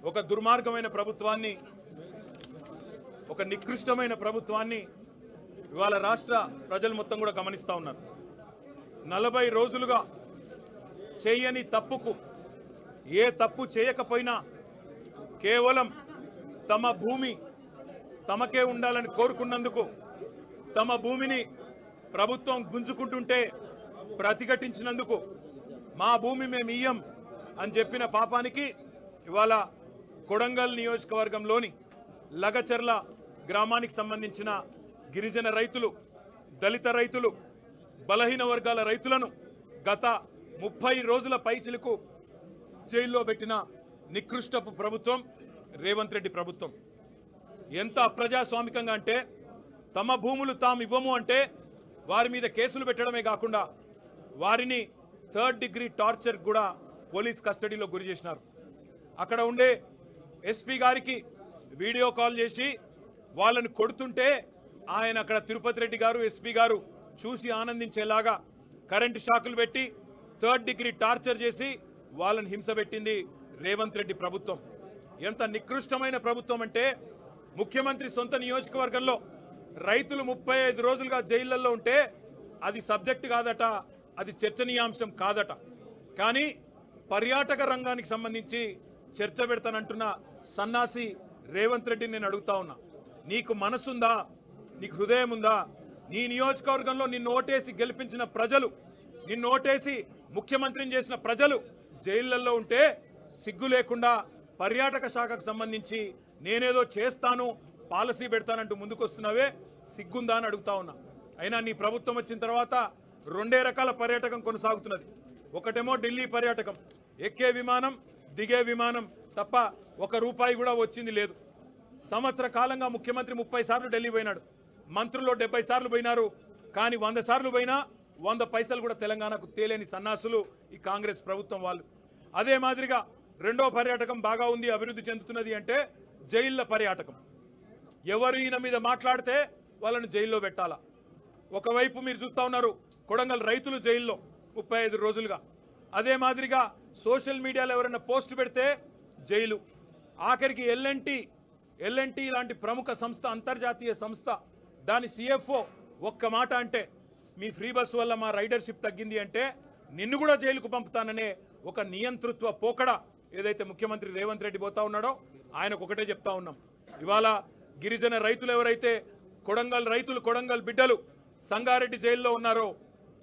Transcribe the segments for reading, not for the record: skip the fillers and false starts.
ఒక దుర్మార్గమైన ప్రభుత్వాన్ని, ఒక నికృష్టమైన ప్రభుత్వాన్ని ఇవాళ రాష్ట్ర ప్రజలు మొత్తం కూడా గమనిస్తూ ఉన్నారు. 40 రోజులుగా చేయని తప్పుకు, ఏ తప్పు చేయకపోయినా కేవలం తమ భూమి తమకే ఉండాలని కోరుకున్నందుకు తమ భూమిని ప్రభుత్వం గుంజుకుంటుంటే ప్రతిఘటించినందుకు మా భూమి మేము ఇయ్యం అని చెప్పిన పాపానికి ఇవాళ కొడంగల్ నియోజకవర్గంలోని లగచర్ల గ్రామానికి సంబంధించిన గిరిజన రైతులు, దళిత రైతులు, బలహీన వర్గాల రైతులను గత 30 రోజుల పైచిలకు జైల్లో పెట్టిన నికృష్టపు ప్రభుత్వం రేవంత్ రెడ్డి ప్రభుత్వం. ఎంత అప్రజాస్వామికంగా అంటే తమ భూములు తాము ఇవ్వము అంటే వారి మీద కేసులు పెట్టడమే కాకుండా వారిని 3rd డిగ్రీ టార్చర్ కూడా పోలీస్ కస్టడీలో గురి చేసినారు. అక్కడ ఉండే ఎస్పీ గారికి వీడియో కాల్ చేసి వాళ్ళని కొడుతుంటే ఆయన అక్కడ తిరుపతి రెడ్డి గారు, ఎస్పీ గారు చూసి ఆనందించేలాగా కరెంటు షాకులు పెట్టి 3rd డిగ్రీ టార్చర్ చేసి వాళ్ళని హింస పెట్టింది రేవంత్ రెడ్డి ప్రభుత్వం. ఎంత నికృష్టమైన ప్రభుత్వం అంటే ముఖ్యమంత్రి సొంత నియోజకవర్గంలో రైతులు 35 రోజులుగా జైళ్లలో ఉంటే అది సబ్జెక్ట్ కాదట, అది చర్చనీయాంశం కాదట. కానీ పర్యాటక రంగానికి సంబంధించి చర్చ పెడతానంటున్న సన్నాసి రేవంత్ రెడ్డిని నేను అడుగుతా ఉన్నా, నీకు మనసుందా? నీకు హృదయం ఉందా? నీ నియోజకవర్గంలో నిన్ను ఓటేసి గెలిపించిన ప్రజలు, నిన్ను ఓటేసి ముఖ్యమంత్రిని చేసిన ప్రజలు జైళ్లలో ఉంటే సిగ్గు లేకుండా పర్యాటక శాఖకు సంబంధించి నేనేదో చేస్తాను, పాలసీ పెడతానంటూ ముందుకొస్తున్నావే, సిగ్గుందా అని అడుగుతా ఉన్నా. అయినా నీ ప్రభుత్వం వచ్చిన తర్వాత 2 రకాల పర్యాటకం కొనసాగుతున్నది. ఒకటేమో ఢిల్లీ పర్యాటకం, ఎక్కే విమానం దిగే విమానం తప్ప ₹1 కూడా వచ్చింది లేదు. సంవత్సర కాలంగా ముఖ్యమంత్రి 30 సార్లు ఢిల్లీ పోయినాడు, మంత్రులు 70 సార్లు పోయినారు. కానీ 100 సార్లు పోయినా 100 పైసలు కూడా తెలంగాణకు తేలేని సన్నాసులు ఈ కాంగ్రెస్ ప్రభుత్వం వాళ్ళు. అదే మాదిరిగా రెండో పర్యాటకం బాగా ఉంది, అభివృద్ధి చెందుతున్నది అంటే జైళ్ల పర్యాటకం. ఎవరు ఈయన మీద మాట్లాడితే వాళ్ళని జైల్లో పెట్టాలా. ఒకవైపు మీరు చూస్తూ ఉన్నారు కొడంగల్ రైతులు జైల్లో 35 రోజులుగా. అదే మాదిరిగా సోషల్ మీడియాలో ఎవరైనా పోస్ట్ పెడితే జైలు. ఆఖరికి ఎల్ఎన్టీ లాంటి ప్రముఖ సంస్థ, అంతర్జాతీయ సంస్థ, దాని CFO ఒక్క మాట అంటే మీ ఫ్రీ బస్ వల్ల మా రైడర్షిప్ తగ్గింది అంటే నిన్ను కూడా జైలుకు పంపుతాననే ఒక నియంతృత్వ పోకడ ఏదైతే ముఖ్యమంత్రి రేవంత్ రెడ్డి పోతా ఉన్నాడో ఆయనకు ఒకటే చెప్తా ఉన్నాం. ఇవాళ గిరిజన రైతులు ఎవరైతే కొడంగల్ రైతులు, కొడంగల్ బిడ్డలు సంగారెడ్డి జైల్లో ఉన్నారో,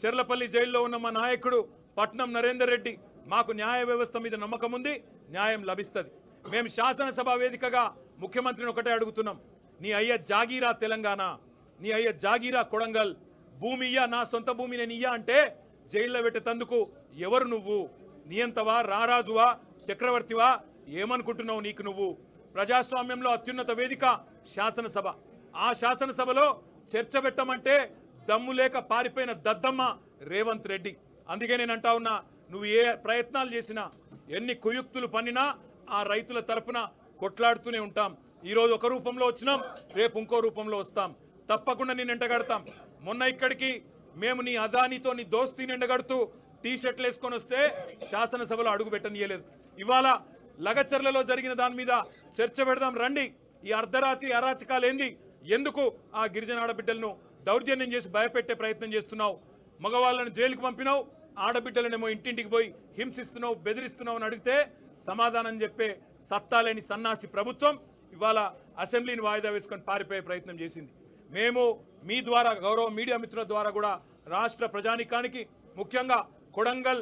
చెర్లపల్లి జైల్లో ఉన్న మా నాయకుడు పట్నం నరేందర్ రెడ్డి, మాకు న్యాయ వ్యవస్థ మీద నమ్మకం ఉంది, న్యాయం లభిస్తుంది. మేము శాసనసభ వేదికగా ముఖ్యమంత్రిని ఒకటే అడుగుతున్నాం, నీ అయ్య జాగీరా తెలంగాణ, నీ అయ్య జాగీరా కొడంగల్, భూమి ఇయ్యా, నా సొంత భూమి నేను ఇయ్యా అంటే జైల్లో పెట్టేందుకు ఎవరు నువ్వు? నియంతవా, రారాజువా, చక్రవర్తివా? ఏమనుకుంటున్నావు నీకు నువ్వు? ప్రజాస్వామ్యంలో అత్యున్నత వేదిక శాసనసభ. ఆ శాసనసభలో చర్చ పెట్టమంటే దమ్ము లేక పారిపోయిన దద్దమ్మ రేవంత్ రెడ్డి. అందుకే నేను అంటా ఉన్నా, నువ్వు ఏ ప్రయత్నాలు చేసినా, ఎన్ని కుయుక్తులు పన్నినా ఆ రైతుల తరపున కొట్లాడుతూనే ఉంటాం. ఈరోజు ఒక రూపంలో వచ్చినాం, రేపు ఇంకో రూపంలో వస్తాం. తప్పకుండా నేను ఎండగడతాం. మొన్న ఇక్కడికి మేము నీ అదానితో నీ దోస్తీని ఎండగడుతూ టీ-షర్ట్లు వేసుకొని వస్తే శాసనసభలో అడుగు పెట్టనీయలేదు. ఇవాళ లగచర్లలో జరిగిన దాని మీద చర్చ పెడదాం రండి. ఈ అర్ధరాత్రి అరాచకాలు ఏంది? ఎందుకు ఆ గిరిజన ఆడబిడ్డలను దౌర్జన్యం చేసి భయపెట్టే ప్రయత్నం చేస్తున్నావు? మగవాళ్ళని జైలుకు పంపినావు, ఆడబిడ్డలనేమో ఇంటింటికి పోయి హింసిస్తున్నావు, బెదిరిస్తున్నావు అని అడిగితే సమాధానం చెప్పే సత్తాలేని సన్నాసి ప్రభుత్వం ఇవాళ అసెంబ్లీని వాయిదా వేసుకొని పారిపోయే ప్రయత్నం చేసింది. మేము మీ ద్వారా, గౌరవ మీడియా మిత్రుల ద్వారా కూడా రాష్ట్ర ప్రజానికానికి, ముఖ్యంగా కొడంగల్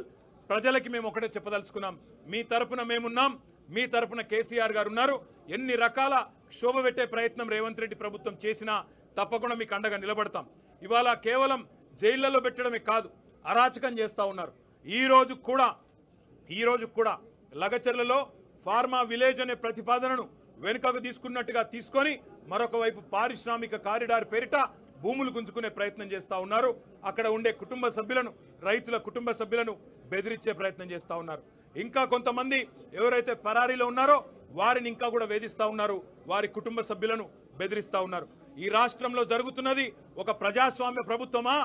ప్రజలకి మేము ఒకటే చెప్పదలుచుకున్నాం, మీ తరపున మేమున్నాం, మీ తరపున కేసీఆర్ గారు ఉన్నారు. ఎన్ని రకాల శోభ పెట్టే ప్రయత్నం రేవంత్ రెడ్డి ప్రభుత్వం చేసినా తప్పకుండా మీకు అండగా నిలబడతాం. ఇవాళ కేవలం జైళ్లలో పెట్టడమే కాదు, అరాచకం చేస్తూ ఉన్నారు. ఈ రోజు కూడా లగచర్లలో ఫార్మా విలేజ్ అనే ప్రతిపాదనను వెనుకకు తీసుకున్నట్టుగా తీసుకొని మరొక వైపు పారిశ్రామిక కారిడార్ పేరిట భూములు గుంజుకునే ప్రయత్నం చేస్తూ ఉన్నారు. అక్కడ ఉండే కుటుంబ సభ్యులను, రైతుల కుటుంబ సభ్యులను బెదిరించే ప్రయత్నం చేస్తూ ఉన్నారు. ఇంకా కొంతమంది ఎవరైతే పరారీలో ఉన్నారో వారిని ఇంకా కూడా వేధిస్తూ ఉన్నారు, వారి కుటుంబ సభ్యులను బెదిరిస్తూ ఉన్నారు. ఈ రాష్ట్రంలో జరుగుతున్నది ఒక ప్రజాస్వామ్య ప్రభుత్వమా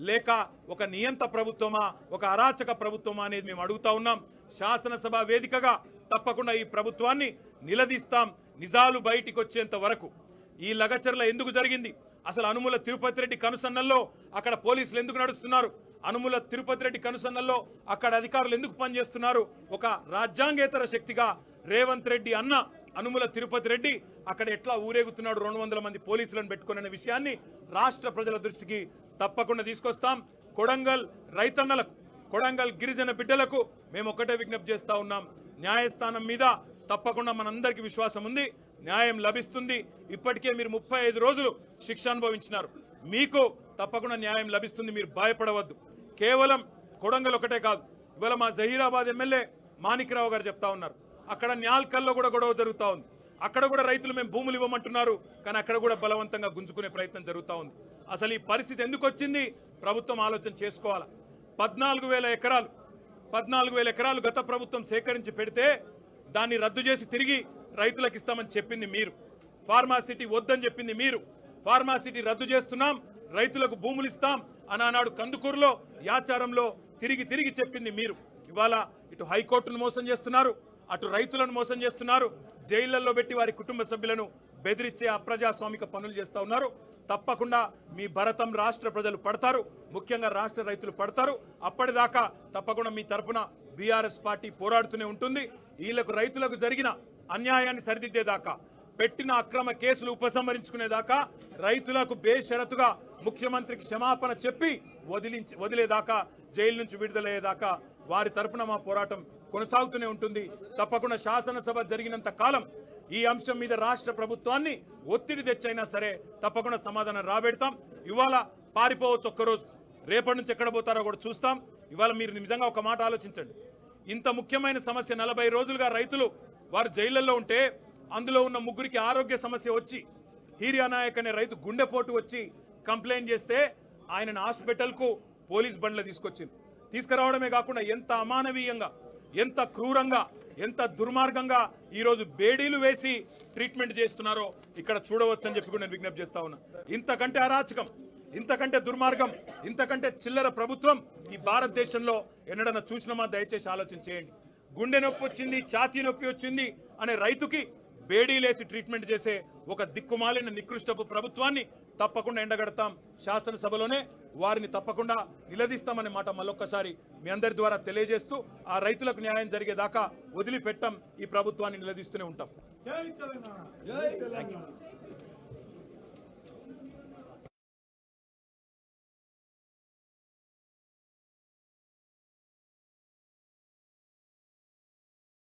లేక ఒక నియంత ప్రభుత్వమా, ఒక అరాచక ప్రభుత్వమా అనేది మేము అడుగుతా ఉన్నాం. శాసనసభ వేదికగా తప్పకుండా ఈ ప్రభుత్వాన్ని నిలదీస్తాం నిజాలు బయటికి వచ్చేంత వరకు. ఈ లగచర్ల ఎందుకు జరిగింది, అసలు అనుముల తిరుపతి రెడ్డి కనుసన్నల్లో అక్కడ పోలీసులు ఎందుకు నడుస్తున్నారు, అనుముల తిరుపతి రెడ్డి కనుసన్నల్లో అక్కడ అధికారులు ఎందుకు పనిచేస్తున్నారు, ఒక రాజ్యాంగేతర శక్తిగా రేవంత్ రెడ్డి అన్న అనుముల తిరుపతి రెడ్డి అక్కడ ఎట్లా ఊరేగుతున్నాడు 200 మంది పోలీసులను పెట్టుకునే విషయాన్ని రాష్ట్ర ప్రజల దృష్టికి తప్పకుండా తీసుకొస్తాం. కొడంగల్ రైతన్నలకు, కొడంగల్ గిరిజన బిడ్డలకు మేము ఒకటే విజ్ఞప్తి చేస్తా ఉన్నాం, న్యాయస్థానం మీద తప్పకుండా మనందరికీ విశ్వాసం ఉంది, న్యాయం లభిస్తుంది. ఇప్పటికే మీరు 35 రోజులు శిక్ష అనుభవించినారు, మీకు తప్పకుండా న్యాయం లభిస్తుంది, మీరు భయపడవద్దు. కేవలం కొడంగల్ ఒకటే కాదు, ఇవాళ మా జహీరాబాద్ ఎమ్మెల్యే మాణిక్రావు గారు చెప్తా ఉన్నారు, అక్కడ న్యాల్కల్లో కూడా గొడవ జరుగుతూ ఉంది, అక్కడ కూడా రైతులు మేము భూములు ఇవ్వమంటున్నారు, కానీ అక్కడ కూడా బలవంతంగా గుంజుకునే ప్రయత్నం జరుగుతూ ఉంది. అసలు ఈ పరిస్థితి ఎందుకు వచ్చింది ప్రభుత్వం ఆలోచన చేసుకోవాలి. 14,000 ఎకరాలు గత ప్రభుత్వం సేకరించి పెడితే దాన్ని రద్దు చేసి తిరిగి రైతులకు ఇస్తామని చెప్పింది మీరు, ఫార్మాసిటీ వద్దని చెప్పింది మీరు, ఫార్మాసిటీ రద్దు చేస్తున్నాం రైతులకు భూములు ఇస్తాం అని అన్నాడు కందుకూరులో, యాచారంలో తిరిగి చెప్పింది మీరు. ఇవాళ ఇటు హైకోర్టును మోసం చేస్తున్నారు, అటు రైతులను మోసం చేస్తున్నారు, జైళ్లలో పెట్టి వారి కుటుంబ సభ్యులను బెదిరించే అప్రజాస్వామిక పనులు చేస్తూ ఉన్నారు. తప్పకుండా మీ భరతం రాష్ట్ర ప్రజలు పడతారు, ముఖ్యంగా రాష్ట్ర రైతులు పడతారు. అప్పటిదాకా తప్పకుండా మీ తరపున బీఆర్ఎస్ పార్టీ పోరాడుతూనే ఉంటుంది. వీళ్లకు రైతులకు జరిగిన అన్యాయాన్ని సరిదిద్దేదాకా, పెట్టిన అక్రమ కేసులు ఉపసంహరించుకునేదాకా, రైతులకు బేషరతుగా ముఖ్యమంత్రికి క్షమాపణ చెప్పి వదిలేదాకా, జైలు నుంచి విడుదలయ్యేదాకా వారి తరపున మా పోరాటం కొనసాగుతూనే ఉంటుంది. తప్పకుండా శాసనసభ జరిగినంత కాలం ఈ అంశం మీద రాష్ట్ర ప్రభుత్వాన్ని ఒత్తిడి తెచ్చైనా సరే తప్పకుండా సమాధానం రాబెడతాం. ఇవాళ పారిపోవచ్చు ఒక్కరోజు, రేపటి నుంచి ఎక్కడ పోతారో కూడా చూస్తాం. ఇవాళ మీరు నిజంగా ఒక మాట ఆలోచించండి, ఇంత ముఖ్యమైన సమస్య 40 రోజులుగా రైతులు వారు జైళ్లలో ఉంటే అందులో ఉన్న 3కి ఆరోగ్య సమస్య వచ్చి హీరియానాయక్ అనే రైతు గుండెపోటు వచ్చి కంప్లైంట్ చేస్తే ఆయనను హాస్పిటల్కు పోలీస్ బండ్లు తీసుకురావడమే కాకుండా ఎంత అమానవీయంగా, ఎంత క్రూరంగా, ఎంత దుర్మార్గంగా ఈరోజు బేడీలు వేసి ట్రీట్మెంట్ చేస్తున్నారో ఇక్కడ చూడవచ్చని చెప్పి కూడా నేను విజ్ఞప్తి చేస్తా ఉన్నా. ఇంతకంటే అరాచకం, ఇంతకంటే దుర్మార్గం, ఇంతకంటే చిల్లర ప్రభుత్వం ఈ భారతదేశంలో ఎన్నడన్నా చూసినామా? దయచేసి ఆలోచన చేయండి. గుండె నొప్పి వచ్చింది, ఛాతీ నొప్పి వచ్చింది అనే రైతుకి బేడీలేసి ట్రీట్మెంట్ చేసే ఒక దిక్కుమాలిన నికృష్టపు ప్రభుత్వాన్ని తప్పకుండా ఎండగడతాం. శాసనసభలోనే వారిని తప్పకుండా నిలదీస్తామనే మాట మళ్ళొక్కసారి మీ అందరి ద్వారా తెలియజేస్తూ, ఆ రైతులకు న్యాయం జరిగేదాకా వదిలిపెట్టం, ఈ ప్రభుత్వాన్ని నిలదీస్తూనే ఉంటాం.